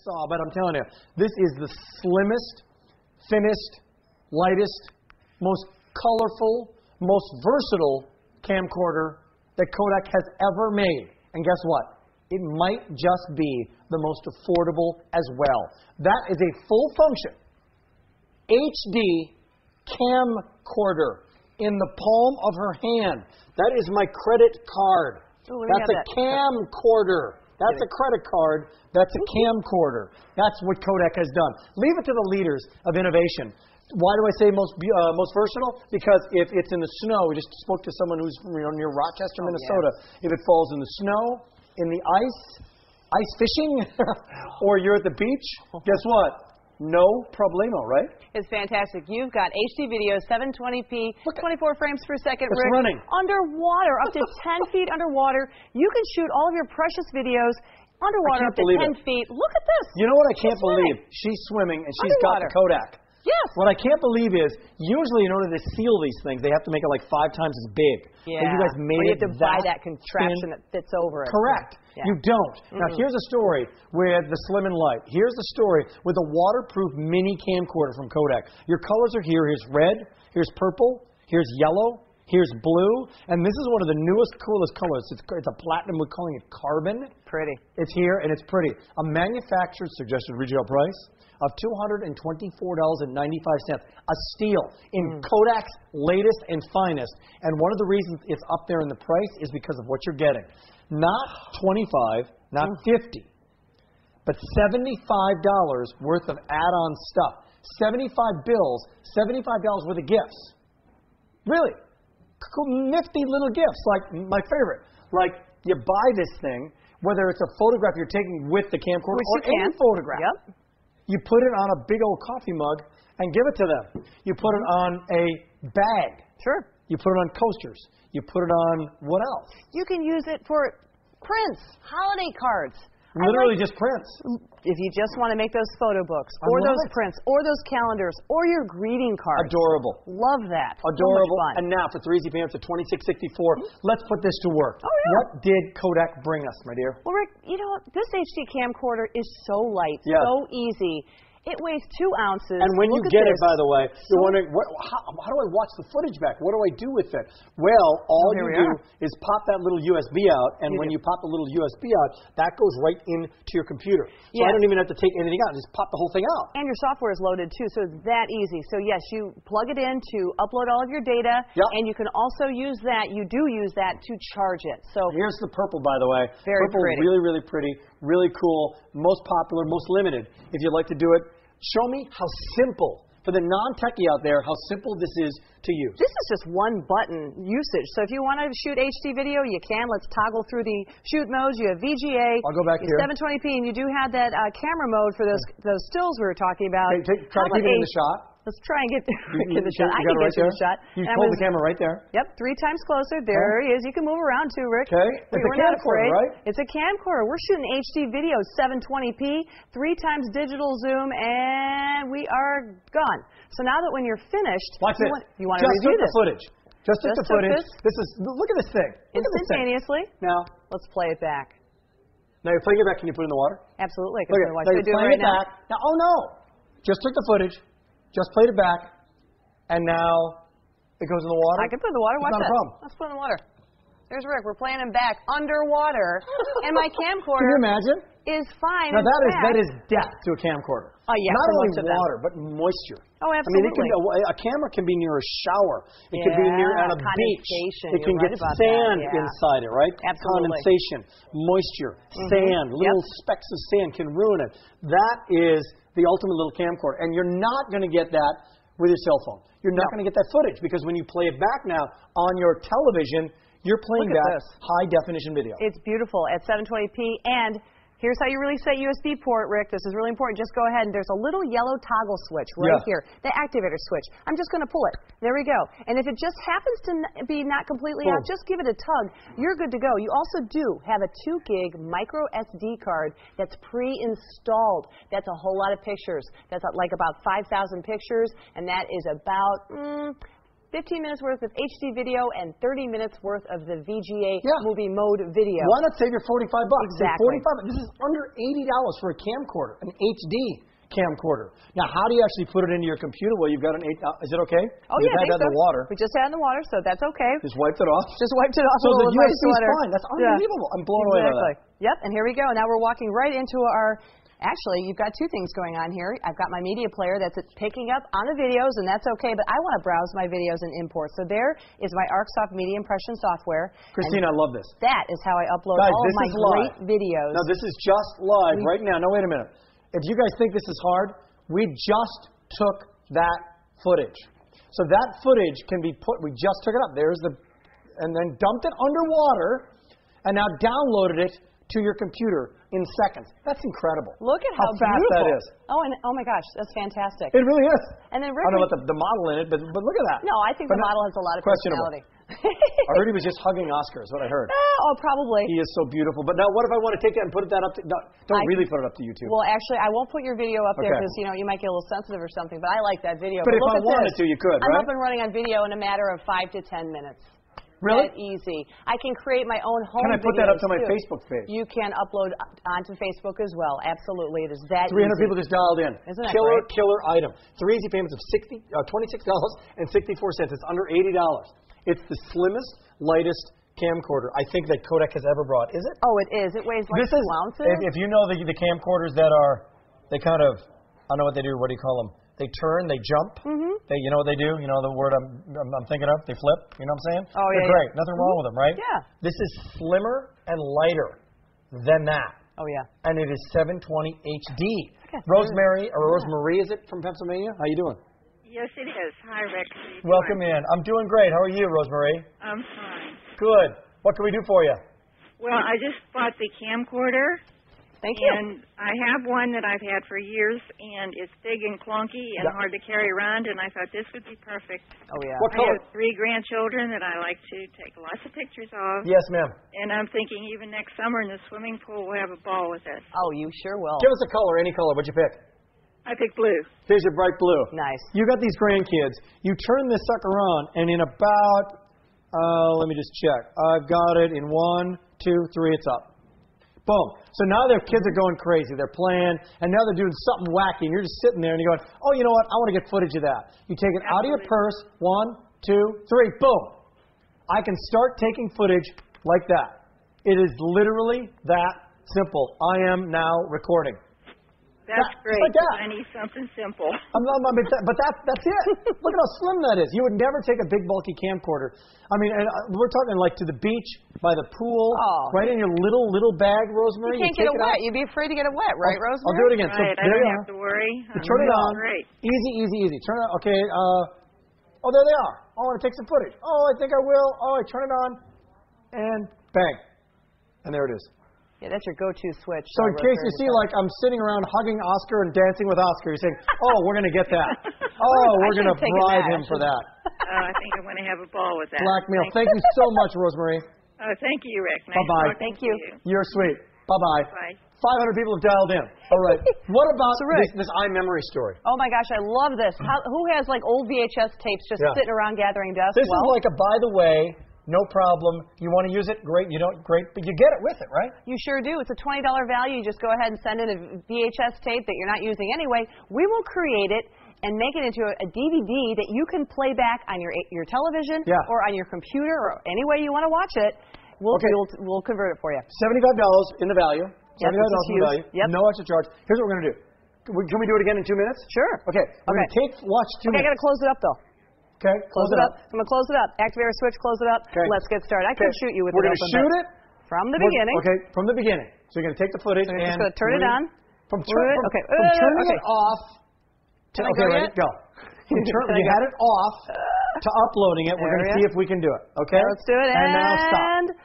saw, but I'm telling you, this is the slimmest, thinnest, lightest, most colorful, most versatile camcorder that Kodak has ever made. And guess what? It might just be the most affordable as well. That is a full function HD camcorder in the palm of her hand. That is my credit card. Ooh, that's a camcorder. That's a credit card. That's a camcorder. That's what Kodak has done. Leave it to the leaders of innovation. Why do I say most versatile? Because if it's in the snow, we just spoke to someone who's near Rochester, Minnesota. Yeah. If it falls in the snow, in the ice fishing, or you're at the beach, guess what? No problemo, right? It's fantastic. You've got HD video, 720p, 24 frames per second. It's running. Underwater, up to 10 feet underwater. You can shoot all of your precious videos underwater up to 10 feet. Look at this. You know what I can't believe? She's swimming and she's got the Kodak. Yes. What I can't believe is, usually in order to seal these things, they have to make it like 5 times as big. Yeah. But you guys made you have to buy that contraption that fits over it. Correct. Yeah. You don't. Now, here's a story with the Slim and Light. Here's the story with a waterproof mini camcorder from Kodak. Your colors are here. Here's red. Here's purple. Here's yellow. Here's blue. And this is one of the newest, coolest colors. It's a platinum. We're calling it carbon. Pretty. It's here, and it's pretty. A manufacturer's suggested retail price of $224.95. A steal in Kodak's latest and finest. And one of the reasons it's up there in the price is because of what you're getting. Not 25, not 50, but $75 worth of add-on stuff. 75 bills, $75 worth of gifts. Really. Cool, nifty little gifts, like my favorite. Like, you buy this thing, whether it's a photograph you're taking with the camcorder or any photograph. Yep. You put it on a big old coffee mug and give it to them. You put it on a bag. Sure. You put it on coasters. You put it on what else? You can use it for prints, holiday cards. Literally just prints. If you just want to make those photo books, or those prints, or those calendars, or your greeting cards. Adorable. Love that. Adorable. So much fun. And now for 3 easy payments of $26.64, let's put this to work. Oh, yeah. What did Kodak bring us, my dear? Well, Rick, you know what? This HD camcorder is so light, yes. so easy. It weighs 2 ounces. And when you get it, by the way, you're wondering, how do I watch the footage back? What do I do with it? Well, all you do is pop that little USB out, and when you pop the little USB out, that goes right into your computer. So I don't even have to take anything out. Just pop the whole thing out. And your software is loaded, too, so it's that easy. So, yes, you plug it in to upload all of your data, and you can also use that, you do use that to charge it. So here's the purple, by the way. Very pretty. Really, really pretty, really cool, most popular, most limited. If you'd like to do it, show me how simple, for the non-techie out there, how simple this is to use. This is just one button usage. So if you want to shoot HD video, you can. Let's toggle through the shoot modes. You have VGA. I'll go back here. 720p, and you do have that camera mode for those stills we were talking about. Try to keep it in the shot. Let's try and get Rick in the shot. I can get you in the shot. You hold the camera right there. Yep, 3 times closer. There he is. You can move around too, Rick. Okay. It's a camcorder, right? It's a camcorder. We're shooting HD video, 720p, 3 times digital zoom, and we are gone. So now that when you're finished, you want to review this. Footage. Just took the footage. This is, look at this thing. Instantaneously. Now, let's play it back. Now you're playing it back. Can you put it in the water? Absolutely. Look at it. You're playing it back. Now, oh no. Just took the footage. Just played it back, and now it goes in the water? I can put it in the water. Watch that. Not a problem. Let's put it in the water. There's Rick. We're playing him back underwater, and my camcorder Can you imagine? Is fine. Now that is death to a camcorder. Oh, yeah. Not only water, but moisture. Oh, absolutely. I mean, a camera can be near a shower. It can be near on a beach. It can get sand inside it, right? Absolutely. Condensation, moisture, sand, little specks of sand can ruin it. That is the ultimate little camcorder. And you're not going to get that with your cell phone. You're not going to get that footage because when you play it back now on your television, you're playing back high-definition video. It's beautiful at 720p, and here's how you release that USB port, Rick. This is really important. Just go ahead, and there's a little yellow toggle switch right here, the activator switch. I'm just going to pull it. There we go. And if it just happens to be not completely out, just give it a tug. You're good to go. You also do have a 2 gig micro SD card that's pre-installed. That's a whole lot of pictures. That's like about 5,000 pictures, and that is about 15 minutes worth of HD video and 30 minutes worth of the VGA Yeah. movie mode video. Why not save your $45? Exactly. So $45. This is under $80 for a camcorder, an HD camcorder. Now, how do you actually put it into your computer? Well, you've got an 8. Is it okay? Oh, You've yeah, had that in the water. We just had it in the water, so that's okay. Just wiped it off. Just wiped it off So a the little with my USB is sweater. fine. That's unbelievable. I'm blown away by that. Yep, and here we go. Now we're walking right into our. Actually, you've got two things going on here. I've got my media player that's picking up on the videos, and that's okay, but I want to browse my videos and import. So there is my ArcSoft media impression software. Christine, I love this. That is how I upload Guys, all of this my is live. great videos. Now, this is just live right now. No, wait a minute. If you guys think this is hard, we just took that footage. So that footage can be put, we just took it up. And then dumped it underwater, and now downloaded it to your computer in seconds. That's incredible. Look at how fast beautiful that is. Oh, and oh my gosh, that's fantastic. It really is. And then I don't know about the model in it, but look at that. No, I think the model has a lot of questionable. personality. I heard he was just hugging Oscar, is what I heard. Oh, probably. He is so beautiful. But now, what if I want to take that and put that up to, no, don't really put it up to YouTube. Well, actually, I won't put your video up there Okay. because, you might get a little sensitive or something, but I like that video. But if look I at wanted this. to, you could, I'm right? up and running on video in a matter of 5 to 10 minutes. Really? That easy. I can create my own home Can I put that up to my videos, too. Facebook page? You can upload onto Facebook as well. Absolutely. It is that 300 easy. people just dialed in. Isn't that killer, great? killer item. 3 easy payments of $26.64. It's under $80. It's the slimmest, lightest camcorder I think that Kodak has ever brought. Is it? Oh, it is. It weighs like 2 ounces. If you know the camcorders that are, they kind of, I don't know what they do. What do you call them? They turn, they jump. Mm-hmm. You know what they do? You know the word I'm thinking of? They flip. You know what I'm saying? Oh, They're yeah. great. Nothing wrong with them, right? Yeah. This is slimmer and lighter than that. Oh, yeah. And it is 720 HD. That's Rosemary, or Rosemary, is it, from Pennsylvania? How you doing? Yes, it is. Hi, Rick. How you Welcome doing? in. I'm doing great. How are you, Rosemary? I'm fine. Good. What can we do for you? Well, I just bought the camcorder, Thank you. and I have one that I've had for years, and it's big and clunky and Yeah. hard to carry around, and I thought this would be perfect. Oh, yeah. What I color? have 3 grandchildren that I like to take lots of pictures of, Yes, ma'am. and I'm thinking even next summer in the swimming pool we'll have a ball with this. Oh, you sure will. Give us a color, any color. What'd you pick? I picked blue. Here's your bright blue. Nice. You got these grandkids. You turn this sucker on, and in about, let me just check. I've got it in 1, 2, 3. It's up. Boom. So now their kids are going crazy. They're playing, and now they're doing something wacky, and you're just sitting there, and you're going, oh, you know what? I want to get footage of that. You take it out of your purse. 1, 2, 3. Boom. I can start taking footage like that. It is literally that simple. I am now recording. That's Just great. like that. I need something simple. But that's it. Look at how slim that is. You would never take a big, bulky camcorder. I mean, and we're talking like to the beach, by the pool, right in your little bag, Rosemary. You can't get it wet. You'd be afraid to get it wet, right, Rosemary? I'll do it again. Right, So I there don't you have to worry. You turn it on. Great. Easy. Turn it on. Okay. Oh, there they are. Oh, I want to take some footage. Oh, I think I will. Oh, I turn it on. And bang. And there it is. Yeah, that's your go-to switch. So in case you see, like, I'm sitting around hugging Oscar and dancing with Oscar, you're saying, oh, we're going to get that. Oh, we're going to bribe him for that. I think I'm going to have a ball with that. Blackmail. Thank you so much, Rosemary. Oh, thank you, Rick. Nice Bye-bye. talking Thank you. to you. You're sweet. Bye-bye. Bye. 500 people have dialed in. All right. What about So, Rick. this iMemory story? Oh my gosh, I love this. Who has like old VHS tapes just Yeah. sitting around gathering dust? This is like a by the way, no problem. You want to use it? Great. You don't? Great. But you get it with it, right? You sure do. It's a $20 value. You just go ahead and send in a VHS tape that you're not using anyway. We will create it and make it into a DVD that you can play back on your television or on your computer or any way you want to watch it. We'll convert it for you. $75 in the value. $75 Yep, this is in the value. huge. Yep. No extra charge. Here's what we're going to do. Can we do it again in 2 minutes? Sure. Okay. We're going to watch 2 Okay, I got minutes. to close it up though. Okay. Close it up. I'm going to close it up. Activate our switch, close it up. Okay. Let's get started. I could shoot you with We're it going to open, shoot but it from the beginning. Okay, from the beginning. So you're going to take the footage So and you're just going to turn it on. From turning it off to Can I go ready? yet? Go. You had it off to uploading it. We're going to see if we can do it. Okay. Let's do it. And now stop.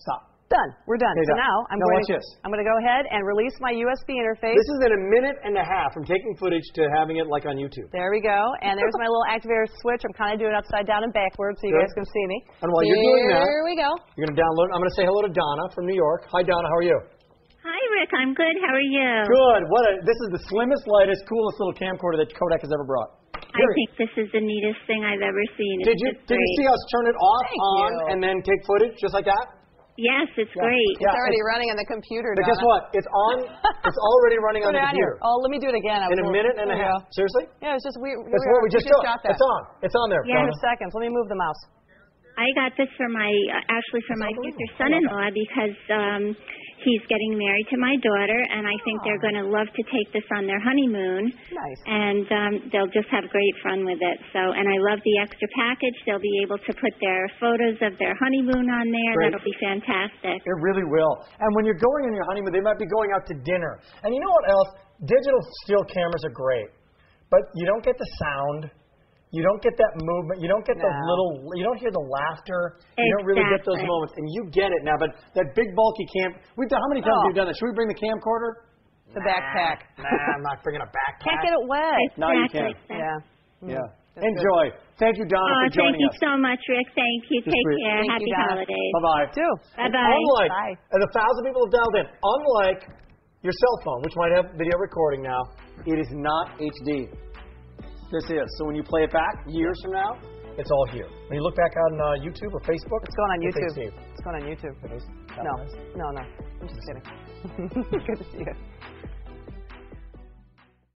Stop. Done. We're done. Okay, so done. now I'm Now going watch this. I'm going to go ahead and release my USB interface. This is in a minute and a half from taking footage to having it like on YouTube. There we go. And there's my little activator switch. I'm kind of doing it upside down and backwards so you guys can see me. And while you're doing that, here we go. you're going to download. I'm going to say hello to Donna from New York. Hi, Donna. How are you? Hi, Rick. I'm good. How are you? Good. This is the slimmest, lightest, coolest little camcorder that Kodak has ever brought. I think this is the neatest thing I've ever seen. Did you see us turn it off, on, you. and then take footage just like that? Yes, it's great. It's already running on the computer. But guess what? It's on. It's already running on the computer. Oh, let me do it again. In a minute and a half. Seriously? Yeah, it's just That's what we just got that. It's on. It's on there. Yeah. 2 seconds. Let me move the mouse. I got this for my my future son-in-law because he's getting married to my daughter, and I think they're going to love to take this on their honeymoon. Nice. And they'll just have great fun with it. So, and I love the extra package. They'll be able to put their photos of their honeymoon on there. Great. That'll be fantastic. It really will. And when you're going on your honeymoon, they might be going out to dinner. And you know what else? Digital still cameras are great, but you don't get the sound. You don't get that movement. You don't get those little. You don't hear the laughter. You don't really get those moments, and you get it now. But that big bulky we've done. How many times have you done that? Should we bring the camcorder? The backpack. Nah, I'm not bringing a backpack. Can't get it wet. No, you can't. Yeah. Yeah. Enjoy. Thank you, Donna, for joining thank you us. so much, Rick. Thank you. Take care. Thank Happy you, Donna. holidays. Bye-bye. Bye. Unlike, and 1,000 people have dialed in, unlike your cell phone, which might have video recording now, it is not HD. This is. So when you play it back years from now, it's all here. When you look back on YouTube or Facebook, It's going on YouTube. HD. It's going on YouTube. It is? No. I'm just kidding. Good to see you.